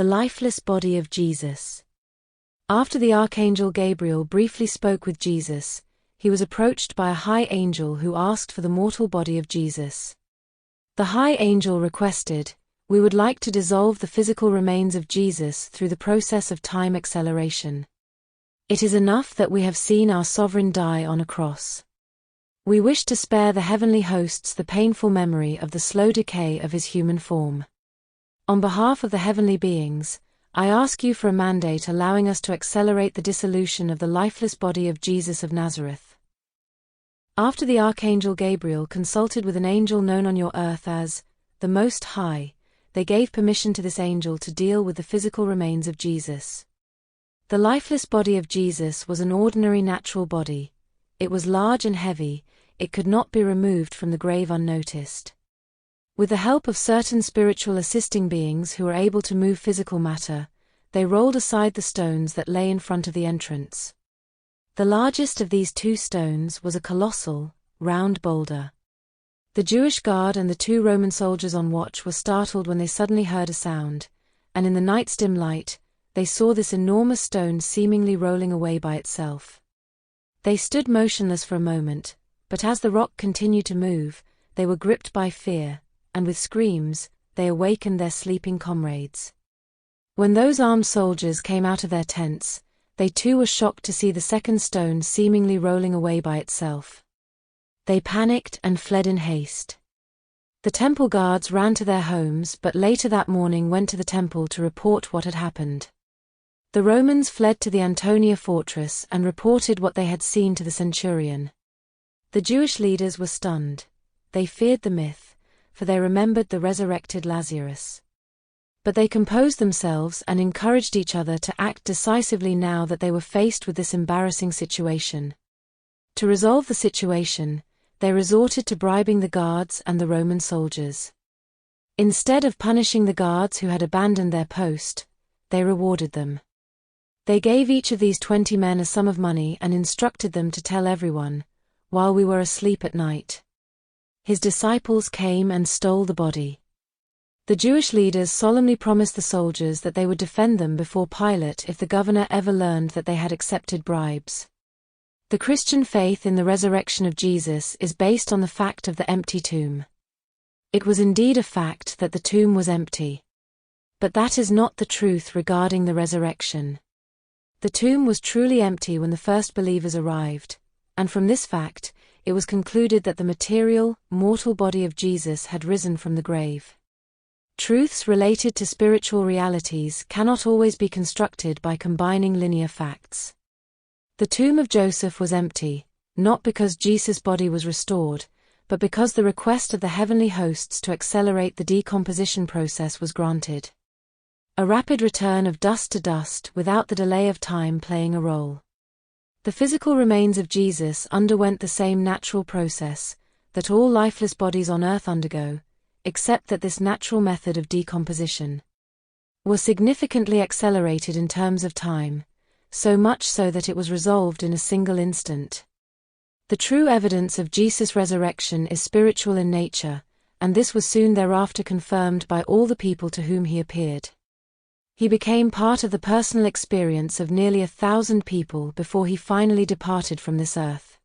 The lifeless body of Jesus. After the Archangel Gabriel briefly spoke with Jesus, he was approached by a high angel who asked for the mortal body of Jesus. The high angel requested, "We would like to dissolve the physical remains of Jesus through the process of time acceleration. It is enough that we have seen our sovereign die on a cross. We wish to spare the heavenly hosts the painful memory of the slow decay of his human form. On behalf of the heavenly beings, I ask you for a mandate allowing us to accelerate the dissolution of the lifeless body of Jesus of Nazareth." After the Archangel Gabriel consulted with an angel known on your earth as the Most High, they gave permission to this angel to deal with the physical remains of Jesus. The lifeless body of Jesus was an ordinary natural body. It was large and heavy, it could not be removed from the grave unnoticed. With the help of certain spiritual assisting beings who were able to move physical matter, they rolled aside the stones that lay in front of the entrance. The largest of these two stones was a colossal, round boulder. The Jewish guard and the 2 Roman soldiers on watch were startled when they suddenly heard a sound, and in the night's dim light, they saw this enormous stone seemingly rolling away by itself. They stood motionless for a moment, but as the rock continued to move, they were gripped by fear, and with screams, they awakened their sleeping comrades. When those armed soldiers came out of their tents, they too were shocked to see the second stone seemingly rolling away by itself. They panicked and fled in haste. The temple guards ran to their homes but later that morning went to the temple to report what had happened. The Romans fled to the Antonia fortress and reported what they had seen to the centurion. The Jewish leaders were stunned. They feared the myth, for they remembered the resurrected Lazarus. But they composed themselves and encouraged each other to act decisively now that they were faced with this embarrassing situation. To resolve the situation, they resorted to bribing the guards and the Roman soldiers. Instead of punishing the guards who had abandoned their post, they rewarded them. They gave each of these 20 men a sum of money and instructed them to tell everyone, "While we were asleep at night, his disciples came and stole the body." The Jewish leaders solemnly promised the soldiers that they would defend them before Pilate if the governor ever learned that they had accepted bribes. The Christian faith in the resurrection of Jesus is based on the fact of the empty tomb. It was indeed a fact that the tomb was empty. But that is not the truth regarding the resurrection. The tomb was truly empty when the first believers arrived, and from this fact, it was concluded that the material, mortal body of Jesus had risen from the grave. Truths related to spiritual realities cannot always be constructed by combining linear facts. The tomb of Joseph was empty, not because Jesus' body was restored, but because the request of the heavenly hosts to accelerate the decomposition process was granted. A rapid return of dust to dust without the delay of time playing a role. The physical remains of Jesus underwent the same natural process that all lifeless bodies on earth undergo, except that this natural method of decomposition was significantly accelerated in terms of time, so much so that it was resolved in a single instant. The true evidence of Jesus' resurrection is spiritual in nature, and this was soon thereafter confirmed by all the people to whom he appeared. He became part of the personal experience of nearly 1,000 people before he finally departed from this earth.